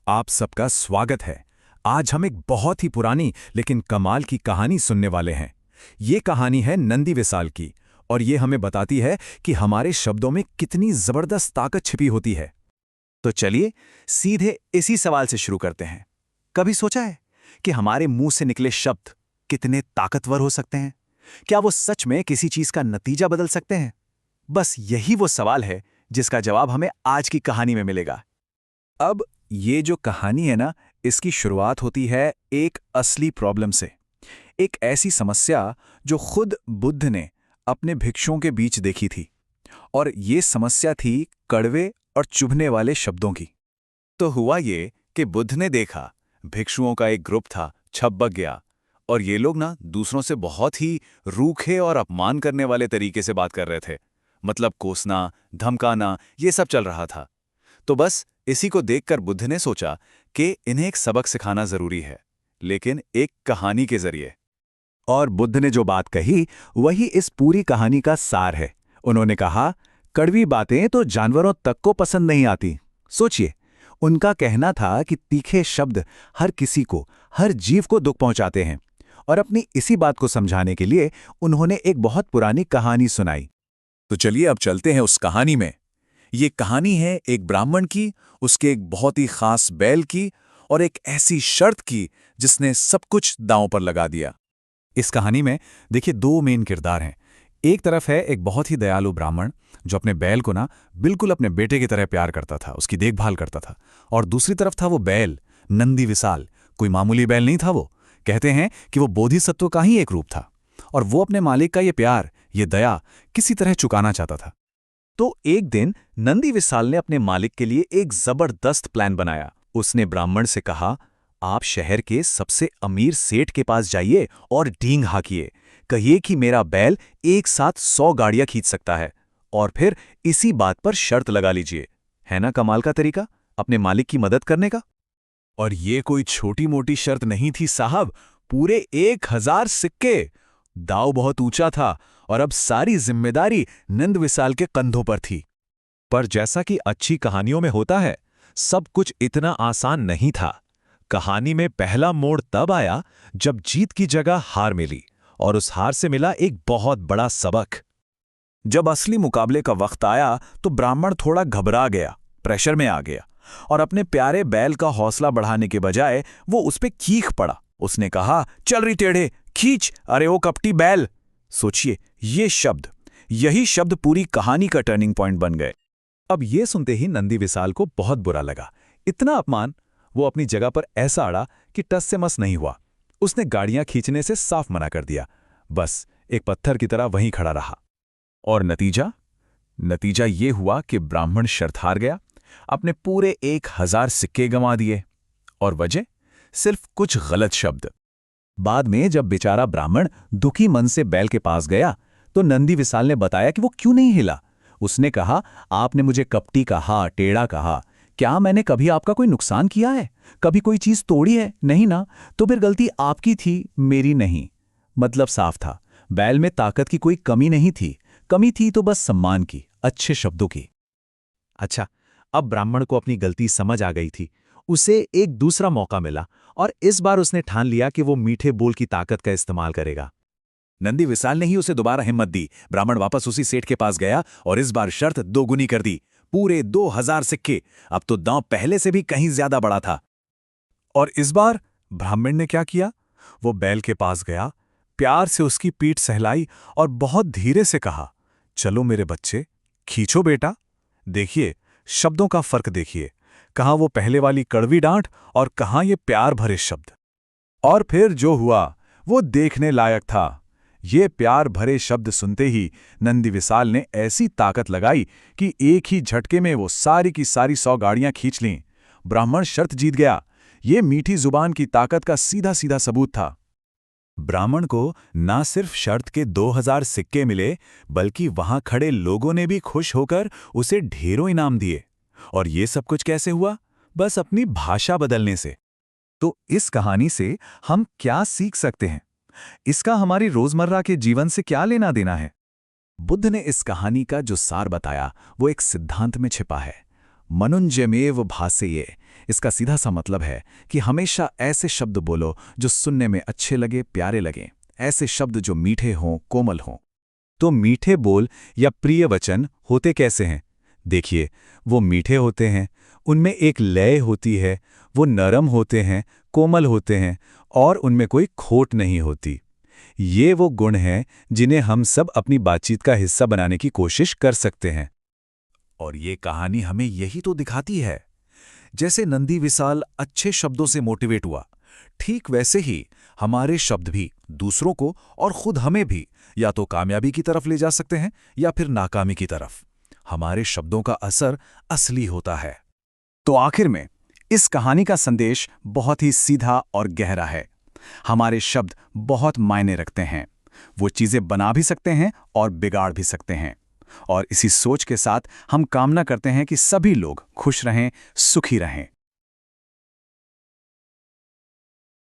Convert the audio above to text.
आप सबका स्वागत है। आज हम एक बहुत ही पुरानी लेकिन कमाल की कहानी सुनने वाले हैं। ये कहानी है नंदी विसाल की और ये हमें बताती है कि हमारे शब्दों में कितनी जबरदस्त ताकत छिपी होती है। तो चलिए सीधे इसी सवाल से शुरू करते हैं। कभी सोचा है कि हमारे मुंह से निकले शब्द कितने ताकतवर हो सकते हैं? क्या वो सच में किसी चीज का नतीजा बदल सकते हैं? बस यही वो सवाल है जिसका जवाब हमें आज की कहानी में मिलेगा। अब ये जो कहानी है ना, इसकी शुरुआत होती है एक असली प्रॉब्लम से। एक ऐसी समस्या जो खुद बुद्ध ने अपने भिक्षुओं के बीच देखी थी। और ये समस्या थी कड़वे और चुभने वाले शब्दों की। तो हुआ ये कि बुद्ध ने देखा भिक्षुओं का एक ग्रुप था, छपक गया, और ये लोग ना दूसरों से बहुत ही रूखे और अपमान करने वाले तरीके से बात कर रहे थे। मतलब कोसना, धमकाना, ये सब चल रहा था। तो बस इसी को देखकर बुद्ध ने सोचा कि इन्हें एक सबक सिखाना जरूरी है, लेकिन एक कहानी के जरिए। और बुद्ध ने जो बात कही वही इस पूरी कहानी का सार है। उन्होंने कहा, कड़वी बातें तो जानवरों तक को पसंद नहीं आती। सोचिए, उनका कहना था कि तीखे शब्द हर किसी को, हर जीव को दुख पहुंचाते हैं। और अपनी इसी बात को समझाने के लिए उन्होंने एक बहुत पुरानी कहानी सुनाई। तो चलिए अब चलते हैं उस कहानी में। ये कहानी है एक ब्राह्मण की, उसके एक बहुत ही खास बैल की, और एक ऐसी शर्त की जिसने सब कुछ दांव पर लगा दिया। इस कहानी में देखिए दो मेन किरदार हैं। एक तरफ है एक बहुत ही दयालु ब्राह्मण जो अपने बैल को ना बिल्कुल अपने बेटे की तरह प्यार करता था, उसकी देखभाल करता था। और दूसरी तरफ था वो बैल, नंदी विसाल। कोई मामूली बैल नहीं था वो। कहते हैं कि वो बोधिसत्व का ही एक रूप था। और वो अपने मालिक का ये प्यार, ये दया किसी तरह चुकाना चाहता था। तो एक दिन नंदी विसाल ने अपने मालिक के लिए एक जबरदस्त प्लान बनाया। उसने ब्राह्मण से कहा, आप शहर के सबसे अमीर सेठ के पास जाइए और डींग हाकिए। कहिए कि मेरा बैल एक साथ 100 गाड़ियां खींच सकता है, और फिर इसी बात पर शर्त लगा लीजिए। है ना कमाल का तरीका अपने मालिक की मदद करने का? और ये कोई छोटी मोटी शर्त नहीं थी साहब, पूरे 1000 सिक्के। दाव बहुत ऊंचा था और अब सारी जिम्मेदारी नंद विसाल के कंधों पर थी। पर जैसा कि अच्छी कहानियों में होता है, सब कुछ इतना आसान नहीं था। कहानी में पहला मोड़ तब आया जब जीत की जगह हार मिली, और उस हार से मिला एक बहुत बड़ा सबक। जब असली मुकाबले का वक्त आया तो ब्राह्मण थोड़ा घबरा गया, प्रेशर में आ गया, और अपने प्यारे बैल का हौसला बढ़ाने के बजाय वो उस पे चीख पड़ा। उसने कहा, चल रही टेढ़े, खींच, अरे ओ कपटी बैल। सोचिए, यही शब्द पूरी कहानी का टर्निंग पॉइंट बन गए। अब ये सुनते ही नंदी विसाल को बहुत बुरा लगा। इतना अपमान। वो अपनी जगह पर ऐसा अड़ा कि टस से मस नहीं हुआ। उसने गाड़ियां खींचने से साफ मना कर दिया, बस एक पत्थर की तरह वहीं खड़ा रहा। और नतीजा ये हुआ कि ब्राह्मण शर्त हार गया, अपने पूरे 1000 सिक्के गंवा दिए। और वजह सिर्फ कुछ गलत शब्द। बाद में जब बेचारा ब्राह्मण दुखी मन से बैल के पास गया तो नंदी विसाल ने बताया कि वो क्यों नहीं हिला। उसने कहा, आपने मुझे कपटी कहा, टेढ़ा कहा, क्या मैंने कभी आपका कोई नुकसान किया है? कभी कोई चीज तोड़ी है? नहीं ना? तो फिर गलती आपकी थी, मेरी नहीं। मतलब साफ था, बैल में ताकत की कोई कमी नहीं थी। कमी थी तो बस सम्मान की, अच्छे शब्दों की। अच्छा, अब ब्राह्मण को अपनी गलती समझ आ गई थी। उसे एक दूसरा मौका मिला और इस बार उसने ठान लिया कि वो मीठे बोल की ताकत का इस्तेमाल करेगा। नंदी विसाल ने ही उसे दोबारा हिम्मत दी। ब्राह्मण वापस उसी सेठ के पास गया और इस बार शर्त दोगुनी कर दी, पूरे 2000 सिक्के। अब तो दांव पहले से भी कहीं ज्यादा बड़ा था। और इस बार ब्राह्मण ने क्या किया? वो बैल के पास गया, प्यार से उसकी पीठ सहलाई और बहुत धीरे से कहा, चलो मेरे बच्चे, खींचो बेटा। देखिए, शब्दों का फर्क देखिए, कहाँ वो पहले वाली कड़वी डांट और कहाँ ये प्यार भरे शब्द। और फिर जो हुआ वो देखने लायक था। ये प्यार भरे शब्द सुनते ही नंदी विसाल ने ऐसी ताकत लगाई कि एक ही झटके में वो सारी की सारी 100 गाड़ियां खींच लीं। ब्राह्मण शर्त जीत गया। ये मीठी जुबान की ताकत का सीधा सीधा सबूत था। ब्राह्मण को ना सिर्फ शर्त के 2000 सिक्के मिले, बल्कि वहां खड़े लोगों ने भी खुश होकर उसे ढेरों इनाम दिए। और ये सब कुछ कैसे हुआ? बस अपनी भाषा बदलने से। तो इस कहानी से हम क्या सीख सकते हैं? इसका हमारी रोजमर्रा के जीवन से क्या लेना देना है? बुद्ध ने इस कहानी का जो सार बताया वो एक सिद्धांत में छिपा है। मनुंजयमेव भासेये, इसका सीधा सा मतलब है कि हमेशा ऐसे शब्द बोलो जो सुनने में अच्छे लगे, प्यारे लगें। ऐसे शब्द जो मीठे हों, कोमल हों। तो मीठे बोल या प्रिय वचन होते कैसे हैं? देखिए, वो मीठे होते हैं, उनमें एक लय होती है, वो नरम होते हैं, कोमल होते हैं और उनमें कोई खोट नहीं होती। ये वो गुण हैं जिन्हें हम सब अपनी बातचीत का हिस्सा बनाने की कोशिश कर सकते हैं। और ये कहानी हमें यही तो दिखाती है। जैसे नंदी विशाल अच्छे शब्दों से मोटिवेट हुआ, ठीक वैसे ही हमारे शब्द भी दूसरों को और खुद हमें भी या तो कामयाबी की तरफ ले जा सकते हैं या फिर नाकामी की तरफ। हमारे शब्दों का असर असली होता है। तो आखिर में इस कहानी का संदेश बहुत ही सीधा और गहरा है। हमारे शब्द बहुत मायने रखते हैं। वो चीज़ें बना भी सकते हैं और बिगाड़ भी सकते हैं। और इसी सोच के साथ हम कामना करते हैं कि सभी लोग खुश रहें, सुखी रहें।